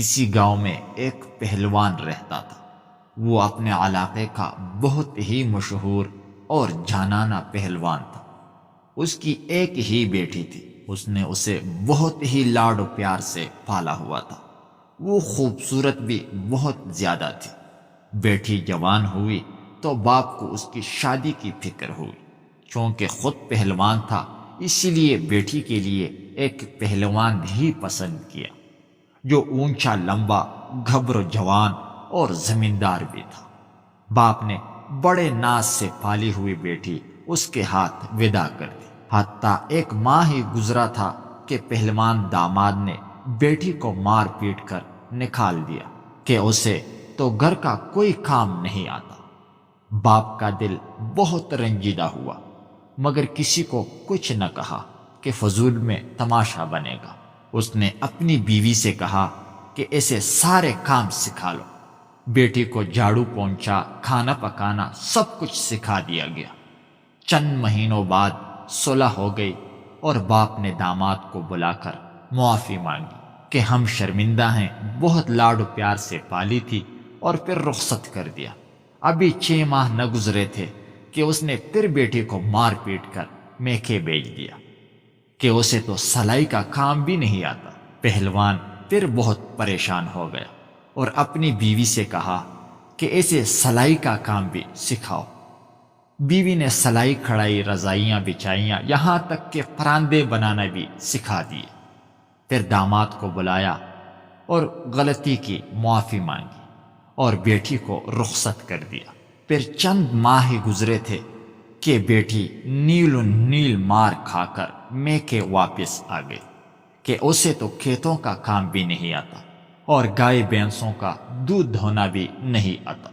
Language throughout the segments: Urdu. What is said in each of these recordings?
کسی گاؤں میں ایک پہلوان رہتا تھا۔ وہ اپنے علاقے کا بہت ہی مشہور اور جانانہ پہلوان تھا۔ اس کی ایک ہی بیٹی تھی۔ اس نے اسے بہت ہی لاڈ و پیار سے پالا ہوا تھا۔ وہ خوبصورت بھی بہت زیادہ تھی۔ بیٹی جوان ہوئی تو باپ کو اس کی شادی کی فکر ہوئی۔ چونکہ خود پہلوان تھا اسی لیے بیٹی کے لیے ایک پہلوان بھی پسند کیا جو اونچا لمبا، گھبر جوان اور زمیندار بھی تھا۔ باپ نے بڑے ناز سے پالی ہوئی بیٹی اس کے ہاتھ ودا کر دی۔ حتیٰ ایک ماہ ہی گزرا تھا کہ پہلوان داماد نے بیٹی کو مار پیٹ کر نکال دیا کہ اسے تو گھر کا کوئی کام نہیں آتا۔ باپ کا دل بہت رنجیدہ ہوا، مگر کسی کو کچھ نہ کہا کہ فضول میں تماشا بنے گا۔ اس نے اپنی بیوی سے کہا کہ اسے سارے کام سکھا لو۔ بیٹی کو جھاڑو پونچھا، کھانا پکانا سب کچھ سکھا دیا گیا۔ چند مہینوں بعد صلح ہو گئی اور باپ نے داماد کو بلا کر معافی مانگی کہ ہم شرمندہ ہیں، بہت لاڈ و پیار سے پالی تھی اور پھر رخصت کر دیا۔ ابھی 6 ماہ نہ گزرے تھے کہ اس نے پھر بیٹی کو مار پیٹ کر میکے بیچ دیا کہ اسے تو سلائی کا کام بھی نہیں آتا۔ پہلوان پھر بہت پریشان ہو گیا اور اپنی بیوی سے کہا کہ اسے سلائی کا کام بھی سکھاؤ۔ بیوی نے سلائی کڑھائی، رضائیاں بچھائیاں، یہاں تک کہ پراندے بنانا بھی سکھا دیے۔ پھر داماد کو بلایا اور غلطی کی معافی مانگی اور بیٹی کو رخصت کر دیا۔ پھر چند ماہ ہی گزرے تھے کہ بیٹی نیل و نیل مار کھا کر میکے واپس آ گئی کہ اسے تو کھیتوں کا کام بھی نہیں آتا اور گائے بھینسوں کا دودھ دھونا بھی نہیں آتا۔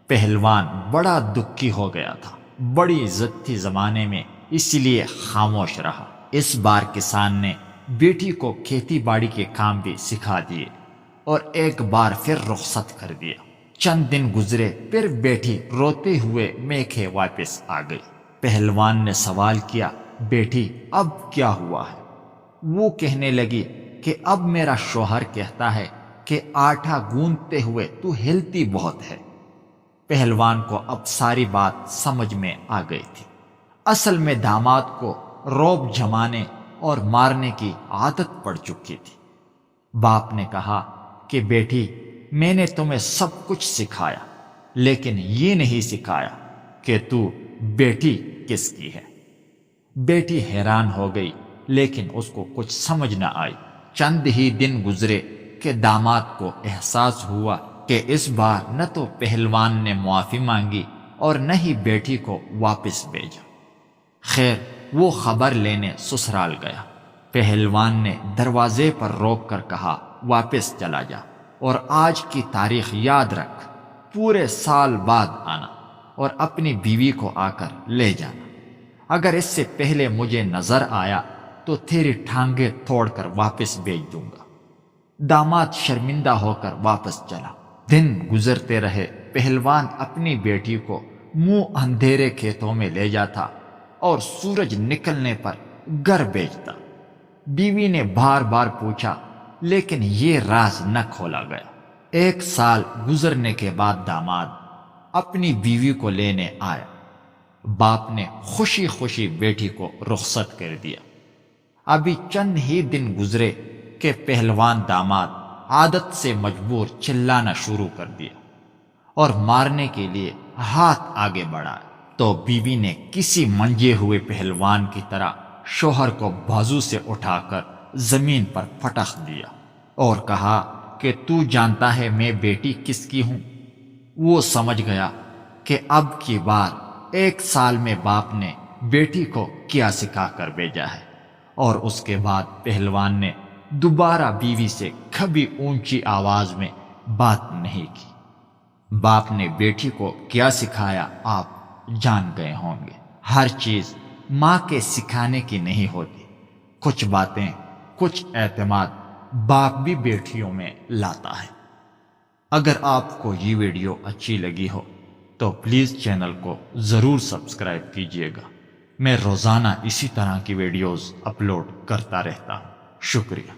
پہلوان بڑا دکھی ہو گیا تھا۔ بڑی عزت تھی زمانے میں، اسی لیے خاموش رہا۔ اس بار کسان نے بیٹی کو کھیتی باڑی کے کام بھی سکھا دیے اور ایک بار پھر رخصت کر دیا۔ چند دن گزرے، پھر بیٹی روتے ہوئے میکے واپس آ گئی۔ پہلوان نے سوال کیا، بیٹی اب کیا ہوا ہے؟ وہ کہنے لگی کہ اب میرا شوہر کہتا ہے کہ آٹا گوندتے ہوئے تو ہلتی بہت ہے۔ پہلوان کو اب ساری بات سمجھ میں آ گئی تھی۔ اصل میں داماد کو رعب جمانے اور مارنے کی عادت پڑ چکی تھی۔ باپ نے کہا کہ بیٹی، میں نے تمہیں سب کچھ سکھایا، لیکن یہ نہیں سکھایا کہ تو بیٹی کس کی ہے۔ بیٹی حیران ہو گئی، لیکن اس کو کچھ سمجھ نہ آئی۔ چند ہی دن گزرے کہ داماد کو احساس ہوا کہ اس بار نہ تو پہلوان نے معافی مانگی اور نہ ہی بیٹی کو واپس بھیجا۔ خیر، وہ خبر لینے سسرال گیا۔ پہلوان نے دروازے پر روک کر کہا، واپس چلا جا اور آج کی تاریخ یاد رکھ، پورے سال بعد آنا اور اپنی بیوی کو آ کر لے جانا۔ اگر اس سے پہلے مجھے نظر آیا تو تیری ٹھانگیں توڑ کر واپس بھیج دوں گا۔ داماد شرمندہ ہو کر واپس چلا۔ دن گزرتے رہے، پہلوان اپنی بیٹی کو منہ اندھیرے کھیتوں میں لے جاتا اور سورج نکلنے پر گھر بھیجتا۔ بیوی نے بار بار پوچھا، لیکن یہ راز نہ کھولا گیا۔ 1 سال گزرنے کے بعد داماد اپنی بیوی کو لینے آیا۔ باپ نے خوشی خوشی بیٹی کو رخصت کر دیا۔ ابھی چند ہی دن گزرے کہ پہلوان داماد عادت سے مجبور چلانا شروع کر دیا اور مارنے کے لیے ہاتھ آگے بڑھایا تو بیوی نے کسی منجے ہوئے پہلوان کی طرح شوہر کو بازو سے اٹھا کر زمین پر پٹخ دیا اور کہا کہ تو جانتا ہے میں بیٹی کس کی ہوں؟ وہ سمجھ گیا کہ اب کی بار 1 سال میں باپ نے بیٹی کو کیا سکھا کر بھیجا ہے، اور اس کے بعد پہلوان نے دوبارہ بیوی سے کبھی اونچی آواز میں بات نہیں کی۔ باپ نے بیٹی کو کیا سکھایا آپ جان گئے ہوں گے۔ ہر چیز ماں کے سکھانے کی نہیں ہوتی۔ کچھ باتیں، کچھ اعتماد باپ بھی بیٹیوں میں لاتا ہے۔ اگر آپ کو یہ ویڈیو اچھی لگی ہو تو پلیز چینل کو ضرور سبسکرائب کیجیے گا۔ میں روزانہ اسی طرح کی ویڈیوز اپلوڈ کرتا رہتا ہوں۔ شکریہ۔